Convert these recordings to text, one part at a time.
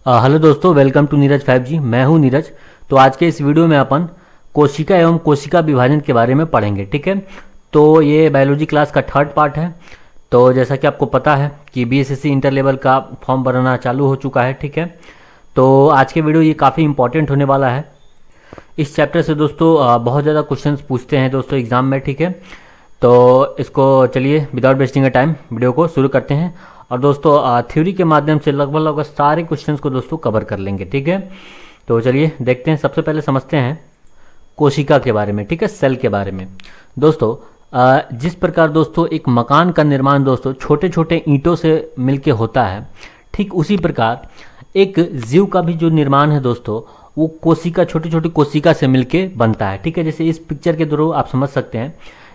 Hello दोस्तों, welcome to Neeraj 5G। मैं हूं नीरज। तो आज के इस वीडियो में अपन कोशिका एवं कोशिका विभाजन के बारे में पढ़ेंगे। ठीक है, तो ये बायोलॉजी क्लास का थर्ड पार्ट है। तो जैसा कि आपको पता है कि बीएसएससी इंटर लेवल का फॉर्म भरना चालू हो चुका है। ठीक है, तो आज के वीडियो ये काफ़ी इंपॉर्टेंट होने वाला है। इस चैप्टर से दोस्तों बहुत ज़्यादा क्वेश्चंस पूछते हैं दोस्तों एग्ज़ाम में। ठीक है, तो इसको चलिए without wasting a time video को शुरू करते हैं। और दोस्तों थ्योरी के माध्यम से लगभग सारे क्वेश्चंस को दोस्तों कवर कर लेंगे। ठीक है, तो चलिए देखते हैं। सबसे पहले समझते हैं कोशिका के बारे में। ठीक है, सेल के बारे में। दोस्तों जिस प्रकार दोस्तों एक मकान का निर्माण दोस्तों छोटे छोटे ईंटों से मिलके होता है, ठीक उसी प्रकार एक जीव का भी जो निर्माण है दोस्तों वो कोशिका, छोटी छोटी कोशिका से मिलके बनता है। ठीक है, जैसे इस पिक्चर के थ्रू आप समझ सकते हैं,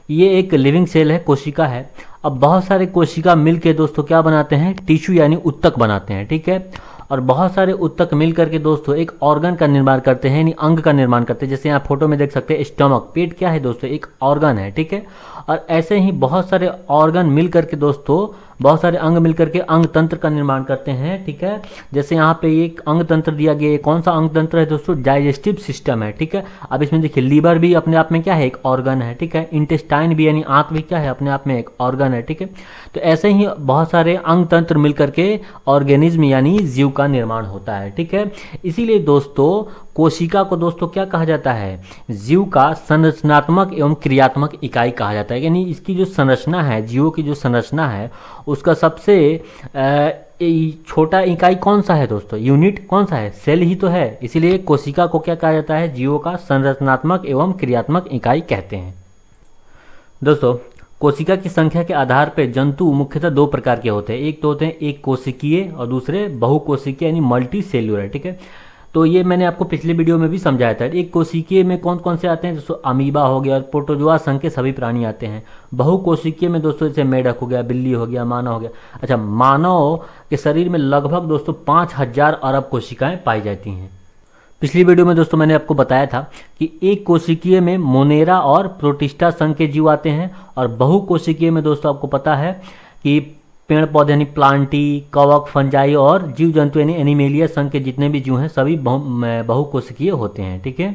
ये एक लिविंग सेल है, कोशिका है। अब बहुत सारे कोशिका मिलके दोस्तों क्या बनाते हैं, टिश्यू यानी उत्तक बनाते हैं। ठीक है, और बहुत सारे उत्तक मिल करके दोस्तों एक ऑर्गन का निर्माण करते हैं, यानी अंग का निर्माण करते हैं। जैसे यहाँ फोटो में देख सकते हैं स्टमक, पेट क्या है दोस्तों, एक ऑर्गन है। ठीक है, और ऐसे ही बहुत सारे ऑर्गन मिल करके दोस्तों, बहुत सारे अंग मिल करके अंग तंत्र का निर्माण करते हैं। ठीक है, जैसे यहाँ पे एक अंग तंत्र दिया गया है। कौन सा अंग तंत्र है दोस्तों, डाइजेस्टिव सिस्टम है। ठीक है, अब इसमें देखिए लीवर भी अपने आप में क्या है, एक ऑर्गन है। ठीक है, इंटेस्टाइन भी यानी आंत भी क्या है, अपने आप में एक ऑर्गन है। ठीक है, तो ऐसे ही बहुत सारे अंग तंत्र मिल करके ऑर्गेनिज्म यानी जीव का निर्माण होता है। ठीक है, इसीलिए दोस्तों कोशिका को दोस्तों क्या कहा जाता है, जीव का संरचनात्मक एवं क्रियात्मक इकाई कहा जाता है। यानी इसकी जो संरचना है, जीवों की जो संरचना है, उसका सबसे छोटा इकाई कौन सा है दोस्तों, यूनिट कौन सा है, सेल ही तो है। इसीलिए कोशिका को क्या कहा जाता है, जीवों का संरचनात्मक एवं क्रियात्मक इकाई कहते हैं। दोस्तों कोशिका की संख्या के आधार पर जंतु मुख्यतः दो प्रकार के होते हैं। एक तो होते हैं एक कोशिकीय और दूसरे बहुकोशिकीय यानी मल्टी सेल्यूलर। ठीक है, तो ये मैंने आपको पिछले वीडियो में भी समझाया था। एक कोशिकीय में कौन कौन से आते हैं दोस्तों, अमीबा हो गया और प्रोटोजोआ संघ के सभी प्राणी आते हैं। बहुकोशिकीय में दोस्तों जैसे मेढक हो गया, बिल्ली हो गया, मानव हो गया। अच्छा, मानव के शरीर में लगभग दोस्तों 5000 अरब कोशिकाएं पाई जाती हैं। पिछली वीडियो में दोस्तों मैंने आपको बताया था कि एक कोशिकीय में मोनेरा और प्रोटिस्टा संघ के जीव आते हैं, और बहुकोशिकीय में दोस्तों आपको पता है कि पेड़ पौधे यानी प्लांटी, कवक, फंजाई और जीव जंतु यानी एनिमेलिया संघ के जितने भी जीव हैं सभी बहुकोशिकीय होते हैं। ठीक है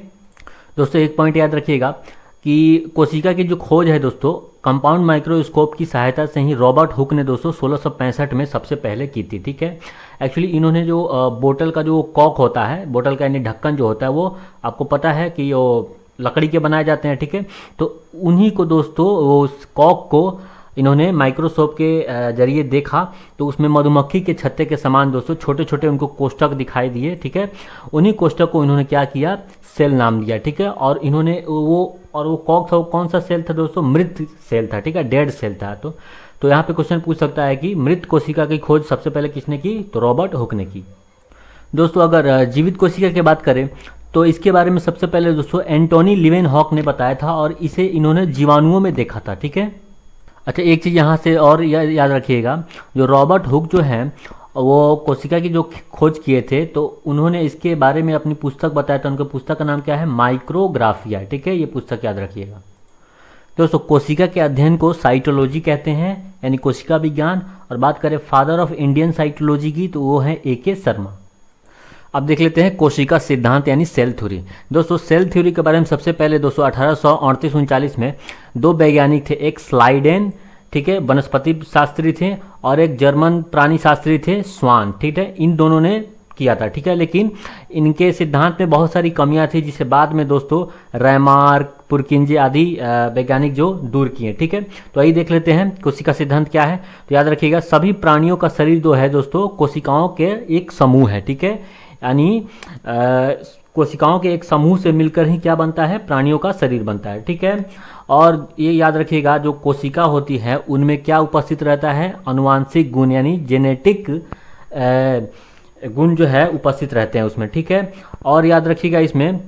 दोस्तों, एक पॉइंट याद रखिएगा कि कोशिका की जो खोज है दोस्तों कंपाउंड माइक्रोस्कोप की सहायता से ही रॉबर्ट हुक ने दोस्तों 1665 में सबसे पहले की थी। ठीक है, एक्चुअली इन्होंने जो बोतल का जो कॉक होता है, बोतल का यानी ढक्कन जो होता है, वो आपको पता है कि वो लकड़ी के बनाए जाते हैं। ठीक है, तो उन्हीं को दोस्तों वो उस कॉक को इन्होंने माइक्रोस्कोप के जरिए देखा, तो उसमें मधुमक्खी के छत्ते के समान दोस्तों छोटे छोटे उनको कोष्ठक दिखाई दिए। ठीक है, उन्हीं कोष्ठक को इन्होंने क्या किया, सेल नाम दिया। ठीक है, और इन्होंने वो कॉक था, वो कौन सा सेल था दोस्तों, मृत सेल था। ठीक है, डेड सेल था। तो यहाँ पे क्वेश्चन पूछ सकता है कि मृत कोशिका की खोज सबसे पहले किसने की, तो रॉबर्ट हुक ने की। दोस्तों अगर जीवित कोशिका की बात करें तो इसके बारे में सबसे पहले दोस्तों एंटोनी लिवेनहॉक ने बताया था, और इसे इन्होंने जीवाणुओं में देखा था। ठीक है, अच्छा एक चीज़ यहाँ से और याद रखिएगा, जो रॉबर्ट हुक जो हैं वो कोशिका की जो खोज किए थे, तो उन्होंने इसके बारे में अपनी पुस्तक बताया था। उनके पुस्तक का नाम क्या है, माइक्रोग्राफिया। ठीक है, ये पुस्तक याद रखिएगा। दोस्तों कोशिका के अध्ययन को साइटोलॉजी कहते हैं, यानी कोशिका विज्ञान। और बात करें फादर ऑफ इंडियन साइटोलॉजी की, तो वो है A.K. शर्मा। अब देख लेते हैं कोशिका सिद्धांत यानी सेल थ्योरी। दोस्तों सेल थ्योरी के बारे में सबसे पहले दोस्तों 1838-39 में दो वैज्ञानिक थे, एक स्लाइडेन, ठीक है, वनस्पति शास्त्री थे, और एक जर्मन प्राणी शास्त्री थे, स्वान। ठीक है, इन दोनों ने किया था। ठीक है, लेकिन इनके सिद्धांत में बहुत सारी कमियां थी, जिसे बाद में दोस्तों रैमार्क, पुरकिंजे आदि वैज्ञानिक जो दूर किए। ठीक है, तो आइए देख लेते हैं कोशिका सिद्धांत क्या है। तो याद रखिएगा सभी प्राणियों का शरीर जो है दोस्तों कोशिकाओं के एक समूह है। ठीक है, यानी कोशिकाओं के एक समूह से मिलकर ही क्या बनता है, प्राणियों का शरीर बनता है। ठीक है, और ये याद रखिएगा जो कोशिका होती है उनमें क्या उपस्थित रहता है, अनुवांशिक गुण यानी जेनेटिक गुण जो है उपस्थित रहते हैं उसमें। ठीक है, और याद रखिएगा इसमें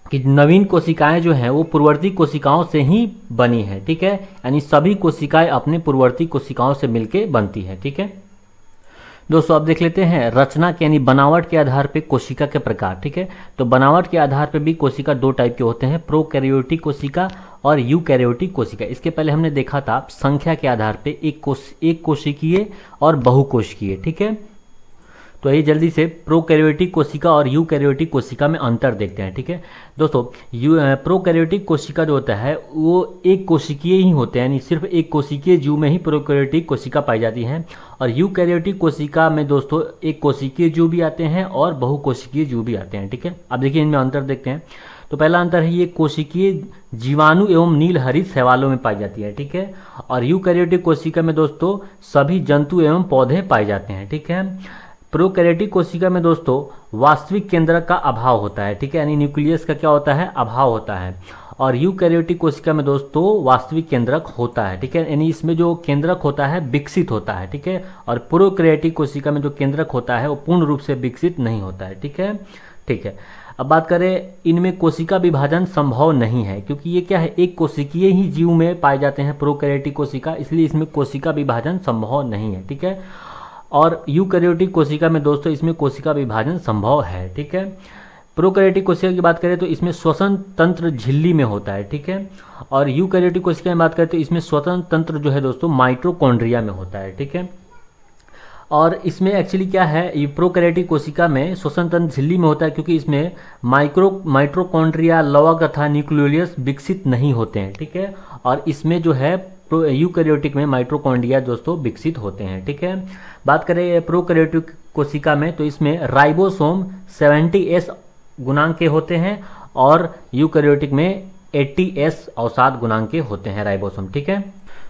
कि नवीन कोशिकाएं जो हैं वो पूर्ववर्ती कोशिकाओं से ही बनी है। ठीक है, यानी सभी कोशिकाएं अपने पूर्ववर्ती कोशिकाओं से मिलके बनती है। ठीक है दोस्तों, अब देख लेते हैं रचना के यानी बनावट के आधार पे कोशिका के प्रकार। ठीक है, तो बनावट के आधार पे भी कोशिका दो टाइप के होते हैं, प्रोकैरियोटिक कोशिका और यूकैरियोटिक कोशिका। इसके पहले हमने देखा था संख्या के आधार पे एक कोशिकीय और बहुकोशिकीय। ठीक है, तो ये जल्दी से प्रोकैरियोटिक कोशिका और यूकैरियोटिक कोशिका में अंतर देखते हैं। ठीक है दोस्तों, प्रोकैरियोटिक कोशिका जो होता है वो एक कोशिकीय ही होते हैं, यानी सिर्फ एक कोशिकीय जीव में ही प्रोकैरियोटिक कोशिका पाई जाती हैं। और यूकैरियोटिक कोशिका में दोस्तों एक कोशिकीय जीव भी आते हैं और बहुकोशिकीय जीव भी आते हैं। ठीक है, अब देखिए इनमें अंतर देखते हैं। तो पहला अंतर है ये कोशिकीय जीवाणु एवं नील हरित शैवालों में पाई जाती है। ठीक है, और यूकैरियोटिक कोशिका में दोस्तों सभी जंतु एवं पौधे पाए जाते हैं। ठीक है, प्रोकैरियोटिक कोशिका में दोस्तों वास्तविक केंद्रक का अभाव होता है। ठीक है, यानी न्यूक्लियस का क्या होता है, अभाव होता है। और यूकैरियोटिक कोशिका में दोस्तों वास्तविक केंद्रक होता है। ठीक है, यानी इसमें जो केंद्रक होता है विकसित होता है। ठीक है, और प्रोकैरियोटिक कोशिका में जो केंद्रक होता है वो पूर्ण रूप से विकसित नहीं होता है। ठीक है, ठीक है। अब बात करें, इनमें कोशिका विभाजन संभव नहीं है, क्योंकि ये क्या है, एक कोशिकीय ही जीव में पाए जाते हैं प्रोकैरियोटिक कोशिका, इसलिए इसमें कोशिका विभाजन संभव नहीं है। ठीक है, और यूकैरियोटिक कोशिका में दोस्तों इसमें कोशिका विभाजन संभव है। ठीक है, प्रोकैरियोटिक कोशिका की बात करें तो इसमें श्वसन तंत्र झिल्ली में होता है। ठीक है, और यूकैरियोटिक कोशिका की बात करें तो इसमें श्वसन तंत्र जो है दोस्तों माइटोकॉन्ड्रिया में होता है। ठीक है, और इसमें एक्चुअली क्या है, ये प्रोकैरियोटिक कोशिका में श्वसन तंत्र झिल्ली में होता है, क्योंकि इसमें माइटोकॉन्ड्रिया, लवक तथा न्यूक्लियस विकसित नहीं होते हैं। ठीक है, और इसमें जो है यूकैरियोटिक में माइटोकॉन्ड्रिया दोस्तों विकसित होते हैं। ठीक है, बात करें प्रोकैरियोटिक कोशिका में तो इसमें राइबोसोम 70S गुणांक के होते हैं और यूकैरियोटिक में 80S अवसाद गुणांक के होते हैं राइबोसोम। ठीक है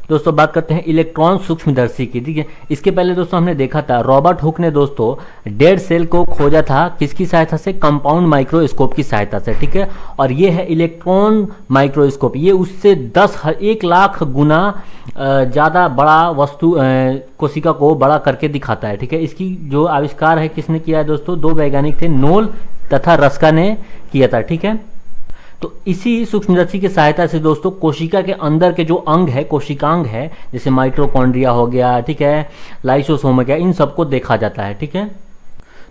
दोस्तों, बात करते हैं इलेक्ट्रॉन सूक्ष्मदर्शी की। ठीक है, इसके पहले दोस्तों हमने देखा था रॉबर्ट हुक ने दोस्तों डेड सेल को खोजा था किसकी सहायता से, कंपाउंड माइक्रोस्कोप की सहायता से। ठीक है, और ये है इलेक्ट्रॉन माइक्रोस्कोप, ये उससे 1 लाख गुना ज़्यादा बड़ा वस्तु कोशिका को बड़ा करके दिखाता है। ठीक है, इसकी जो आविष्कार है किसने किया है दोस्तों, 2 वैज्ञानिक थे, नोल तथा रस्का ने किया था। ठीक है, तो इसी सूक्ष्मदर्शी की सहायता से दोस्तों कोशिका के अंदर के जो अंग है, कोशिकांग है, जैसे माइटोकॉन्ड्रिया हो गया, ठीक है, लाइसोसोम हो गया, इन सबको देखा जाता है। ठीक है,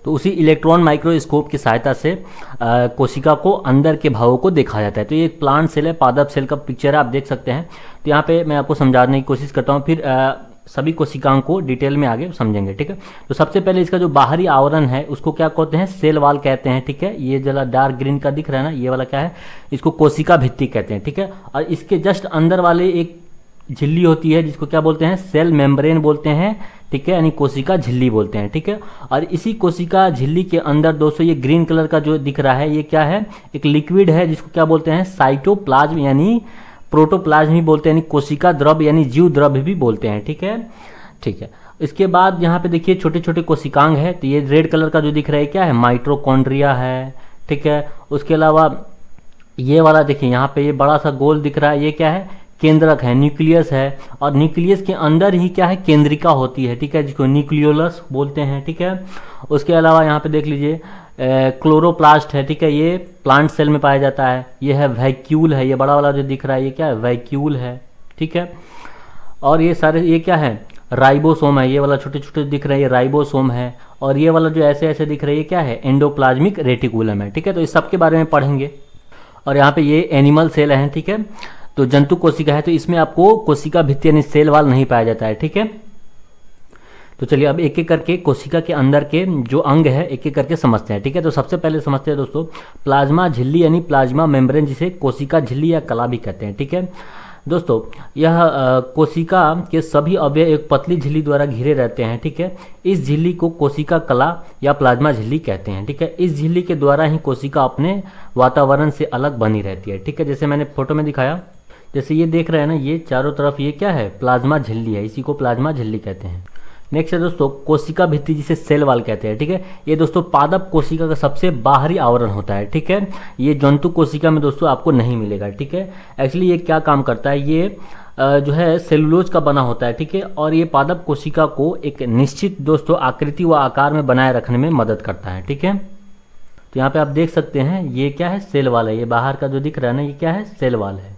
तो उसी इलेक्ट्रॉन माइक्रोस्कोप की सहायता से कोशिका को अंदर के भावों को देखा जाता है। तो ये एक प्लांट सेल है, पादप सेल का पिक्चर है, आप देख सकते हैं। तो यहाँ पे मैं आपको समझाने की कोशिश करता हूँ, फिर सभी कोशिकाओं को डिटेल में आगे समझेंगे। ठीक है, तो सबसे पहले इसका जो बाहरी आवरण है उसको क्या कहते हैं, सेल वाल कहते हैं। ठीक है, ये जरा डार्क ग्रीन का दिख रहा है ना, ये वाला क्या है, इसको कोशिका भित्ति कहते हैं। ठीक है, और इसके जस्ट अंदर वाले एक झिल्ली होती है जिसको क्या बोलते हैं, सेल मेम्ब्रेन बोलते हैं। ठीक है, यानी कोशिका झिल्ली बोलते हैं। ठीक है, और इसी कोशिका झिल्ली के अंदर दोस्तों ये ग्रीन कलर का जो दिख रहा है ये क्या है, एक लिक्विड है जिसको क्या बोलते हैं, साइटोप्लाज्म यानी प्रोटोप्लाज्म भी बोलते हैं, यानी कोशिका द्रव्य यानी जीव द्रव्य भी बोलते हैं। ठीक है, ठीक है। इसके बाद यहाँ पे देखिए छोटे छोटे कोशिकांग है, तो ये रेड कलर का जो दिख रहा है क्या है, माइटोकॉन्ड्रिया है। ठीक है, उसके अलावा ये वाला देखिए यहाँ पे ये बड़ा सा गोल दिख रहा है, ये क्या है, केंद्रक है, न्यूक्लियस है, और न्यूक्लियस के अंदर ही क्या है, केंद्रिका होती है। ठीक है, जिसको न्यूक्लियोलस बोलते हैं। ठीक है, उसके अलावा यहाँ पे देख लीजिए क्लोरोप्लास्ट है। ठीक है, ये प्लांट सेल में पाया जाता है। ये है वैक्यूल है, ये बड़ा वाला जो दिख रहा है ये क्या है, वैक्यूल है। ठीक है, और ये सारे ये क्या है, राइबोसोम है, ये वाला छोटे छोटे दिख रहा है ये राइबोसोम है, और ये वाला जो ऐसे ऐसे दिख रहा है ये क्या है, एंडोप्लाज्मिक रेटिकुलम है। ठीक है, तो इस सब के बारे में पढ़ेंगे। और यहाँ पे ये एनिमल सेल है। ठीक है, तो जंतु कोशिका है, तो इसमें आपको कोशिका भित्ति यानी सेल वाल नहीं पाया जाता है। ठीक है, तो चलिए अब एक एक करके कोशिका के अंदर के जो अंग है एक एक करके समझते हैं। ठीक है, तो सबसे पहले समझते हैं दोस्तों प्लाज्मा झिल्ली यानी प्लाज्मा मेम्ब्रेन, जिसे कोशिका झिल्ली या कला भी कहते हैं। ठीक है दोस्तों, यह कोशिका के सभी अवयव एक पतली झिल्ली द्वारा घिरे रहते हैं। ठीक है, इस झिल्ली को कोशिका कला या प्लाज्मा झिल्ली कहते हैं। ठीक है, इस झिल्ली के द्वारा ही कोशिका अपने वातावरण से अलग बनी रहती है। ठीक है, जैसे मैंने फोटो में दिखाया, जैसे ये देख रहे हैं ना, ये चारों तरफ ये क्या है, प्लाज्मा झिल्ली है, इसी को प्लाज्मा झिल्ली कहते हैं। नेक्स्ट है दोस्तों कोशिका भित्ति, जिसे सेल वाल कहते हैं। ठीक है, ये दोस्तों पादप कोशिका का सबसे बाहरी आवरण होता है। ठीक है, ये जंतु कोशिका में दोस्तों आपको नहीं मिलेगा। ठीक है, एक्चुअली ये क्या काम करता है, ये जो है सेलुलोज का बना होता है। ठीक है, और ये पादप कोशिका को एक निश्चित दोस्तों आकृति व आकार में बनाए रखने में मदद करता है। ठीक है, तो यहाँ पे आप देख सकते हैं ये क्या है, सेल वाल है, ये बाहर का जो दिख रहा है ना ये क्या है, सेल वाल है।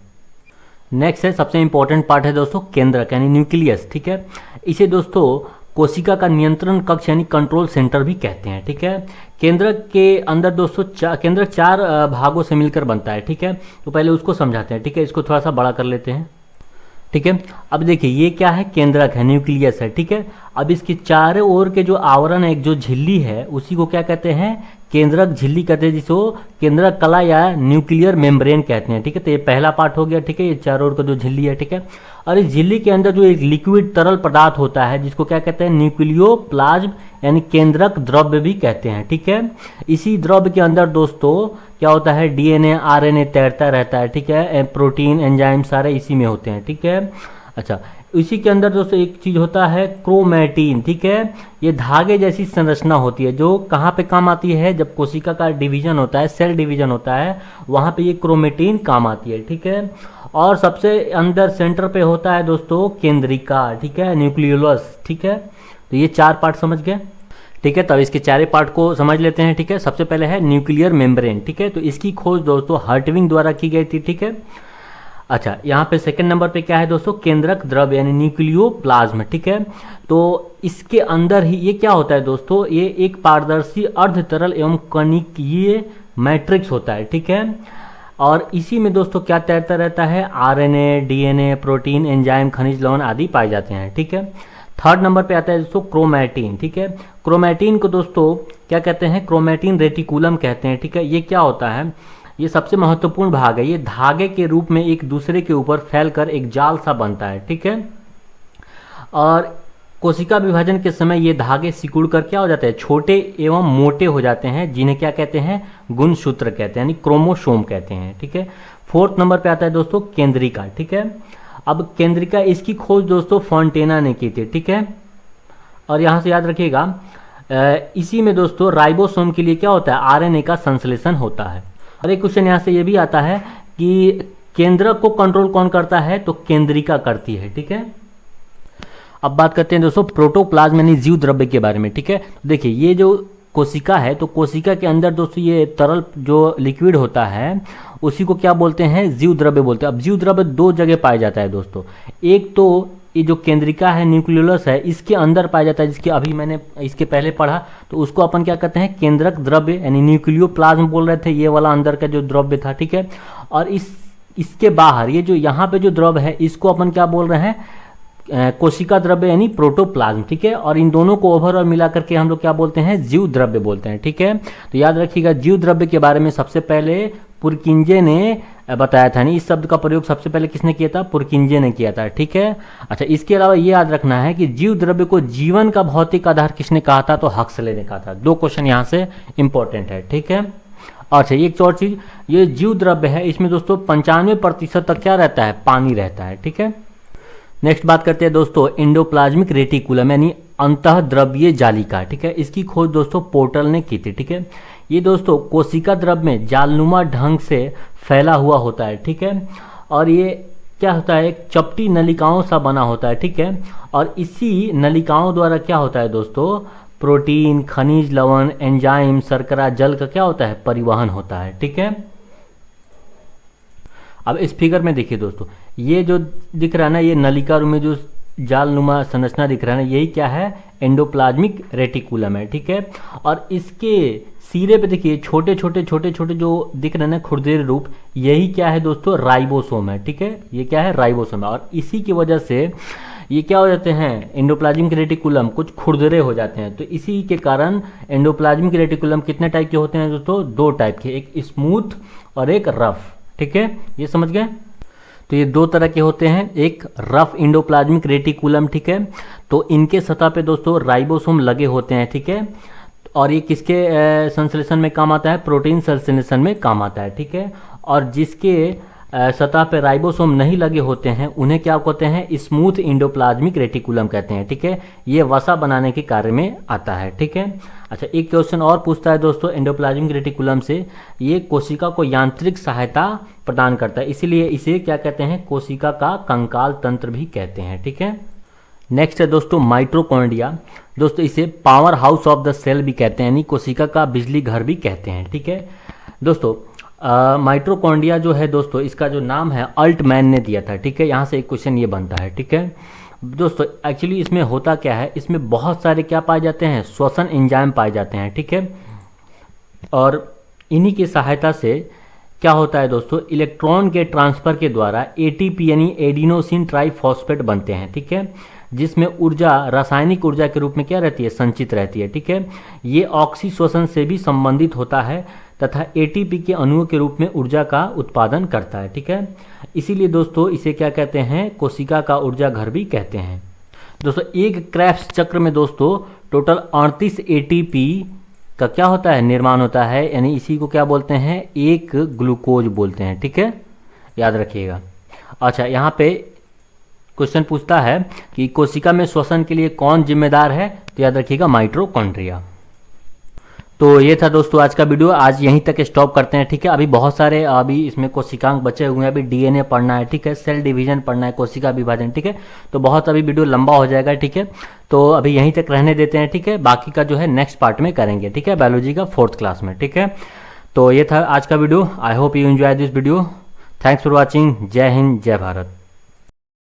नेक्स्ट है सबसे इंपॉर्टेंट पार्ट है दोस्तों केंद्रक यानी न्यूक्लियस। ठीक है, इसे दोस्तों कोशिका का नियंत्रण कक्ष यानी कंट्रोल सेंटर भी कहते हैं। ठीक है, केंद्रक के अंदर दोस्तों केंद्रक 4 भागों से मिलकर बनता है। ठीक है, तो पहले उसको समझाते हैं। ठीक है, इसको थोड़ा सा बड़ा कर लेते हैं। ठीक है। अब देखिए ये क्या है, केंद्रक है, न्यूक्लियस है, ठीक है। अब इसके चारों ओर के जो आवरण है, एक जो झिल्ली है, उसी को क्या कहते हैं, केंद्रक झिल्ली कहते हैं, जिसको केंद्रक कला या न्यूक्लियर मेम्ब्रेन कहते हैं, ठीक है। तो ये पहला पार्ट हो गया, ठीक है, ये चारों ओर का जो झिल्ली है, ठीक है। और इस झिल्ली के अंदर जो एक लिक्विड तरल पदार्थ होता है, जिसको क्या कहते हैं, न्यूक्लियोप्लाज्म यानी केंद्रक द्रव्य भी कहते हैं, ठीक है। इसी द्रव्य के अंदर दोस्तों क्या होता है, डीएनए आरएनए तैरता रहता है, ठीक है। प्रोटीन एंजाइम सारे इसी में होते हैं, ठीक है। अच्छा, इसी के अंदर दोस्तों एक चीज होता है क्रोमैटिन, ठीक है। ये धागे जैसी संरचना होती है, जो कहाँ पे काम आती है, जब कोशिका का डिवीजन होता है, सेल डिवीजन होता है, वहाँ पे ये क्रोमेटिन काम आती है, ठीक है। और सबसे अंदर सेंटर पे होता है दोस्तों केंद्रिका, ठीक है, न्यूक्लियोलस, ठीक है। तो ये 4 पार्ट समझ गए, ठीक है। तब इसके 4 पार्ट को समझ लेते हैं, ठीक है। सबसे पहले है न्यूक्लियर मेम्ब्रेन, ठीक है। तो इसकी खोज दोस्तों हर्टविंग द्वारा की गई थी, ठीक है। अच्छा, यहाँ पे सेकंड नंबर पे क्या है दोस्तों, केंद्रक द्रव्य यानी न्यूक्लियोप्लाज्म, ठीक है। तो इसके अंदर ही ये क्या होता है दोस्तों, ये एक पारदर्शी अर्ध तरल एवं कणिकीय मैट्रिक्स होता है, ठीक है। और इसी में दोस्तों क्या तैरता रहता है, आरएनए, डीएनए, प्रोटीन, एंजाइम, खनिज लवण आदि पाए जाते हैं, ठीक है। थर्ड नंबर पे आता है दोस्तों क्रोमैटिन, ठीक है। क्रोमैटिन को दोस्तों क्या कहते हैं, क्रोमैटिन रेटिकुलम कहते हैं, ठीक है। ये क्या होता है, ये सबसे महत्वपूर्ण भाग है, ये धागे के रूप में एक दूसरे के ऊपर फैलकर एक जाल सा बनता है, ठीक है। और कोशिका विभाजन के समय ये धागे सिकुड़ कर क्या हो जाते हैं, छोटे एवं मोटे हो जाते हैं, जिन्हें क्या कहते हैं, गुणसूत्र कहते हैं, यानी क्रोमोसोम कहते हैं, ठीक है। फोर्थ नंबर पे आता है दोस्तों केंद्रिका, ठीक है। अब केंद्रिका, इसकी खोज दोस्तों फॉन्टेना ने की थी, ठीक है। और यहाँ से याद रखिएगा, इसी में दोस्तों राइबोसोम के लिए क्या होता है, आरएनए का संश्लेषण होता है। और एक क्वेश्चन यहाँ से ये भी आता है कि केंद्रक को कंट्रोल कौन करता है, तो केंद्रिका करती है, ठीक है। अब बात करते हैं दोस्तों प्रोटोप्लाज्म यानी जीव द्रव्य के बारे में, ठीक है। देखिए ये जो कोशिका है, तो कोशिका के अंदर दोस्तों ये तरल जो लिक्विड होता है, उसी को क्या बोलते हैं, जीव द्रव्य बोलते हैं। अब जीव द्रव्य 2 जगह पाया जाता है दोस्तों, एक तो ये जो केंद्रिका है, न्यूक्लियोलस है, इसके अंदर पाया जाता है, जिसके अभी मैंने इसके पहले पढ़ा, तो उसको अपन क्या कहते हैं, केंद्रक द्रव्य यानी न्यूक्लियोप्लाज्म बोल रहे थे, ये वाला अंदर का जो द्रव्य था, ठीक है। और इसके बाहर ये जो यहाँ पे जो द्रव्य है, इसको अपन क्या बोल रहे हैं, कोशिका द्रव्य यानी प्रोटोप्लाज्म, ठीक है। और इन दोनों को ओवरऑल मिला करके हम लोग क्या बोलते हैं, जीव द्रव्य बोलते हैं, ठीक है। तो याद रखिएगा, जीव द्रव्य के बारे में सबसे पहले पुरकिंजे ने बताया था, नहीं, इस शब्द का प्रयोग सबसे पहले किसने किया था, पुरकिंजे ने किया था, ठीक है। अच्छा, इसके अलावा ये याद रखना है कि जीव द्रव्य को जीवन का भौतिक आधार किसने कहा था, तो हक्सले ने कहा था। 2 क्वेश्चन यहाँ से इंपॉर्टेंट है, ठीक है। अच्छा, एक और चीज, ये जीव द्रव्य है, इसमें दोस्तों 95% तक क्या रहता है, पानी रहता है, ठीक है। नेक्स्ट बात करते हैं दोस्तों एंडोप्लाज्मिक रेटिकुलम यानी अंतः द्रव्यीय जालिका, ठीक है। इसकी खोज दोस्तों पोर्टल ने की थी, ठीक है। ये दोस्तों कोशिका द्रव्य में जालनुमा ढंग से फैला हुआ होता है, ठीक है। और ये क्या होता है, एक चपटी नलिकाओं सा बना होता है, ठीक है। और इसी नलिकाओं द्वारा क्या होता है दोस्तों, प्रोटीन, खनिज लवण, एंजाइम, शर्करा, जल का क्या होता है, परिवहन होता है, ठीक है। अब इस फिगर में देखिए दोस्तों, ये जो दिख रहा है ना, ये नलिका में जो जालनुमा संरचना दिख रहा है ना, यही क्या है, एंडोप्लाज्मिक रेटिकुलम है, ठीक है। और इसके सिरे पे देखिए छोटे छोटे जो दिख रहे हैं ना खुरदरे रूप, यही क्या है दोस्तों, राइबोसोम है, ठीक है। ये क्या है, राइबोसोम है। और इसी की वजह से ये क्या हो जाते हैं, एंडोप्लाज्मिक रेटिकुलम कुछ खुरदरे हो जाते हैं। तो इसी के कारण एंडोप्लाज्मिक रेटिकुलम कितने टाइप के होते हैं दोस्तों, 2 टाइप के, एक स्मूथ और एक रफ, ठीक है। ये समझ गए। तो ये 2 तरह के होते हैं, एक रफ एंडोप्लाज्मिक रेटिकुलम, ठीक है। तो इनके सतह पे दोस्तों राइबोसोम लगे होते हैं, ठीक है। और ये किसके संश्लेषण में काम आता है, प्रोटीन संश्लेषण में काम आता है, ठीक है। और जिसके सतह पे राइबोसोम नहीं लगे होते हैं, उन्हें क्या कहते हैं, स्मूथ एंडोप्लाज्मिक रेटिकुलम कहते हैं, ठीक है। ये वसा बनाने के कार्य में आता है, ठीक है। अच्छा, एक क्वेश्चन और पूछता है दोस्तों एंडोप्लाज्मिक रेटिकुलम से, ये कोशिका को यांत्रिक सहायता प्रदान करता है, इसीलिए इसे क्या कहते हैं, कोशिका का कंकाल तंत्र भी कहते हैं, ठीक है। नेक्स्ट है दोस्तों माइटोकॉन्ड्रिया, दोस्तों इसे powerhouse of the cell भी कहते हैं, यानी कोशिका का बिजली घर भी कहते हैं, ठीक है। दोस्तों माइटोकॉन्ड्रिया जो है दोस्तों, इसका जो नाम है अल्टमैन ने दिया था, ठीक है। यहाँ से एक क्वेश्चन ये बनता है, ठीक है। दोस्तों एक्चुअली इसमें होता क्या है, इसमें बहुत सारे क्या पाए जाते हैं, श्वसन एंजाइम पाए जाते हैं, ठीक है। और इन्हीं की सहायता से क्या होता है दोस्तों, इलेक्ट्रॉन के ट्रांसफर के द्वारा एटीपी यानी एडिनोसिन ट्राइफॉस्फेट बनते हैं, ठीक है, जिसमें ऊर्जा रासायनिक ऊर्जा के रूप में क्या रहती है, संचित रहती है, ठीक है। ये ऑक्सीश्वसन से भी संबंधित होता है तथा एटीपी के अणुओं के रूप में ऊर्जा का उत्पादन करता है, ठीक है। इसीलिए दोस्तों इसे क्या कहते हैं, कोशिका का ऊर्जा घर भी कहते हैं। दोस्तों एक क्रेब्स चक्र में दोस्तों टोटल 38 एटीपी का क्या होता है, निर्माण होता है, यानी इसी को क्या बोलते हैं, एक ग्लूकोज बोलते हैं, ठीक है, याद रखिएगा। अच्छा, यहाँ पे क्वेश्चन पूछता है कि कोशिका में श्वसन के लिए कौन जिम्मेदार है, तो याद रखिएगा माइटोकॉन्ड्रिया। तो ये था दोस्तों आज का वीडियो, आज यहीं तक स्टॉप करते हैं, ठीक है। अभी बहुत सारे अभी इसमें कोशिकांग बचे हुए हैं, अभी डीएनए पढ़ना है, ठीक है, सेल डिवीजन पढ़ना है, कोशिका विभाजन, ठीक है। तो बहुत अभी वीडियो लंबा हो जाएगा, ठीक है। तो अभी यहीं तक रहने देते हैं, ठीक है, बाकी का जो है नेक्स्ट पार्ट में करेंगे, ठीक है, बायोलॉजी का 4th क्लास में, ठीक है। तो ये था आज का video. I hope you enjoy this video. Thanks for watching. जय हिंद, जय भारत।